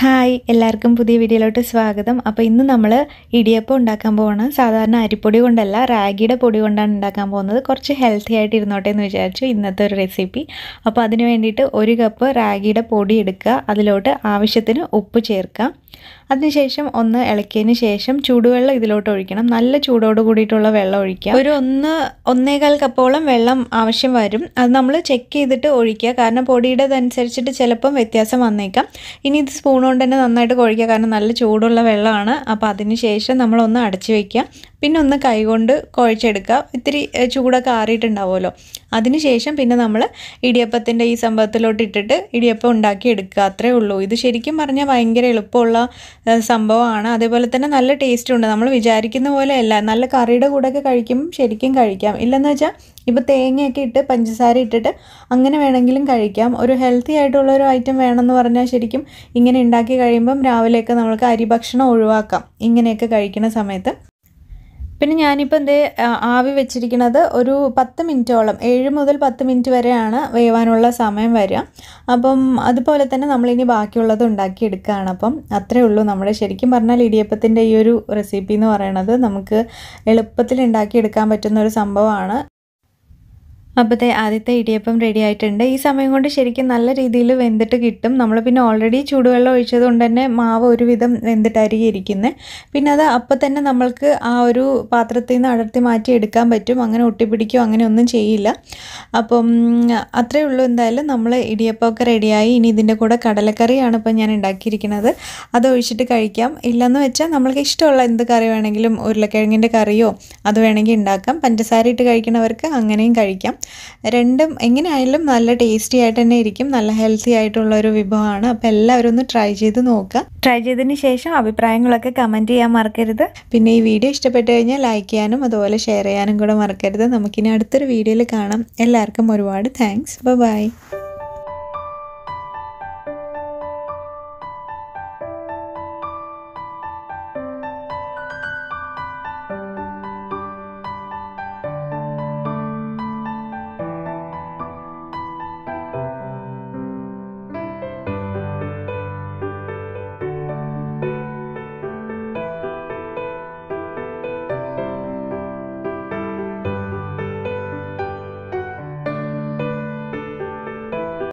Hi എല്ലാവർക്കും പുതിയ വീഡിയോയിലോട്ട് സ്വാഗതം. അപ്പോൾ ഇന്ന് നമ്മൾ ഇടിയപ്പം ഉണ്ടാക്കാൻ പോവാണ്. സാധാരണ അരിപ്പൊടി കൊണ്ടല്ല, റാഗിയുടെ പൊടി കൊണ്ടാണ് ഉണ്ടാക്കാൻ പോകുന്നത്. കുറച്ച് ഹെൽത്തി ആയിട്ട് ഇരുന്നോട്ടെ എന്ന് വിചാരിച്ചു ഇന്നത്തെ ഒരു റെസിപ്പി. അപ്പോൾ അതിന് വേണ്ടിയിട്ട് 1 കപ്പ് റാഗിയുടെ പൊടി എടുക്കുക, അതിലോട്ട് ആവശ്യത്തിന് ഉപ്പ് ചേർക്കുക. അതിനുശേഷം ഒന്ന് ഇളക്കിയതിന് ശേഷം ചൂടുവെള്ളം ഇതിലോട്ട് ഒഴിക്കണം. നല്ല ചൂടോട് കൂടിയിട്ടുള്ള വെള്ളം ഒഴിക്കുക. ഒരു 1-1.25 കപ്പോളം വെള്ളം ആവശ്യം വരും. അത് നമ്മൾ ചെക്ക് ചെയ്തിട്ട് ഒഴിക്കുക, കാരണം പൊടിയുടേതനുസരിച്ചിട്ട് ചിലപ്പം വ്യത്യാസം വന്നേക്കാം. ഇനി ഇത് സ്പൂൺ കൊണ്ട് തന്നെ നന്നായിട്ട് കുഴയ്ക്കുക, കാരണം നല്ല ചൂടുള്ള വെള്ളമാണ്. അപ്പോൾ അതിന് ശേഷം നമ്മളൊന്ന് അടച്ചു വയ്ക്കുക, പിന്നെ ഒന്ന് കൈകൊണ്ട് കുഴച്ചെടുക്കുക. ഇത്തിരി ചൂടൊക്കെ ആറിയിട്ടുണ്ടാവുമല്ലോ. അതിനുശേഷം പിന്നെ നമ്മൾ ഇടിയപ്പത്തിൻ്റെ ഈ സംഭവത്തിലോട്ട് ഇട്ടിട്ട് ഇടിയപ്പം ഉണ്ടാക്കി എടുക്കുക. അത്രേ ഉള്ളൂ. ഇത് ശരിക്കും പറഞ്ഞാൽ ഭയങ്കര എളുപ്പമുള്ള സംഭവമാണ്. അതേപോലെ തന്നെ നല്ല ടേസ്റ്റും ഉണ്ട്. നമ്മൾ വിചാരിക്കുന്ന പോലെ അല്ല. നല്ല കറിയുടെ കൂടെയൊക്കെ കഴിക്കുമ്പോൾ ശരിക്കും കഴിക്കാം. ഇല്ലെന്ന് വെച്ചാൽ ഇപ്പോൾ തേങ്ങയൊക്കെ ഇട്ട് പഞ്ചസാര ഇട്ടിട്ട് അങ്ങനെ വേണമെങ്കിലും കഴിക്കാം. ഒരു ഹെൽത്തി ആയിട്ടുള്ളൊരു ഐറ്റം വേണമെന്ന് പറഞ്ഞാൽ ശരിക്കും ഇങ്ങനെ ഉണ്ടാക്കി കഴിയുമ്പം രാവിലെയൊക്കെ നമുക്ക് അരി ഭക്ഷണം ഒഴിവാക്കാം ഇങ്ങനെയൊക്കെ കഴിക്കുന്ന സമയത്ത്. പിന്നെ ഞാനിപ്പോൾ ആവി വെച്ചിരിക്കുന്നത് ഒരു 10 മിനിറ്റോളം, 7 മുതൽ 10 മിനിറ്റ് വരെയാണ് വേവാനുള്ള സമയം വരിക. അപ്പം അതുപോലെ തന്നെ നമ്മളിനി ബാക്കിയുള്ളത് ഉണ്ടാക്കിയെടുക്കുകയാണ്. അപ്പം അത്രേ ഉള്ളൂ. നമ്മുടെ ശരിക്കും പറഞ്ഞാൽ ഇടിയപ്പത്തിൻ്റെ ഈ ഒരു റെസിപ്പി എന്ന് പറയുന്നത് നമുക്ക് എളുപ്പത്തിൽ ഉണ്ടാക്കിയെടുക്കാൻ പറ്റുന്ന ഒരു സംഭവമാണ്. അപ്പോഴത്തെ ആദ്യത്തെ ഇടിയപ്പം റെഡി ആയിട്ടുണ്ട്. ഈ സമയം കൊണ്ട് ശരിക്കും നല്ല രീതിയിൽ വെന്തിട്ട് കിട്ടും. നമ്മൾ പിന്നെ ഓൾറെഡി ചൂടുവെള്ളം ഒഴിച്ചത് കൊണ്ട് തന്നെ മാവ് ഒരുവിധം വെന്തിട്ടായിരിക്കും ഇരിക്കുന്നത്. പിന്നെ അത് അപ്പം തന്നെ നമ്മൾക്ക് ആ ഒരു പാത്രത്തിൽ നിന്ന് അടർത്തി മാറ്റി എടുക്കാൻ പറ്റും. അങ്ങനെ ഒട്ടിപ്പിടിക്കുകയോ അങ്ങനെ ഒന്നും ചെയ്യില്ല. അപ്പം അത്രയേ ഉള്ളൂ. എന്തായാലും നമ്മൾ ഇടിയപ്പമൊക്കെ റെഡിയായി. ഇനി ഇതിൻ്റെ കൂടെ കടലക്കറിയാണ് ഇപ്പം ഞാൻ ഉണ്ടാക്കിയിരിക്കുന്നത്. അത് ഒഴിച്ചിട്ട് കഴിക്കാം. ഇല്ലെന്ന് വെച്ചാൽ നമ്മൾക്ക് ഇഷ്ടമുള്ള എന്ത് കറി വേണമെങ്കിലും, ഉരുളക്കിഴങ്ങിൻ്റെ കറിയോ അത് വേണമെങ്കിൽ ഉണ്ടാക്കാം. പഞ്ചസാര ഇട്ട് കഴിക്കുന്നവർക്ക് അങ്ങനെയും കഴിക്കാം. രണ്ടും എങ്ങനെയായാലും നല്ല ടേസ്റ്റി ആയിട്ട് തന്നെ ഇരിക്കും. നല്ല ഹെൽത്തി ആയിട്ടുള്ളൊരു വിഭവമാണ്. അപ്പോൾ എല്ലാവരും ഒന്ന് ട്രൈ ചെയ്ത് നോക്കുക. ട്രൈ ചെയ്തതിന് ശേഷം അഭിപ്രായങ്ങളൊക്കെ കമൻറ്റ് ചെയ്യാൻ മറക്കരുത്. പിന്നെ ഈ വീഡിയോ ഇഷ്ടപ്പെട്ട് കഴിഞ്ഞാൽ ലൈക്ക് ചെയ്യാനും അതുപോലെ ഷെയർ ചെയ്യാനും കൂടെ മറക്കരുത്. നമുക്കിനി അടുത്തൊരു വീഡിയോയിൽ കാണാം. എല്ലാവർക്കും ഒരുപാട് താങ്ക്സ്. ബൈ.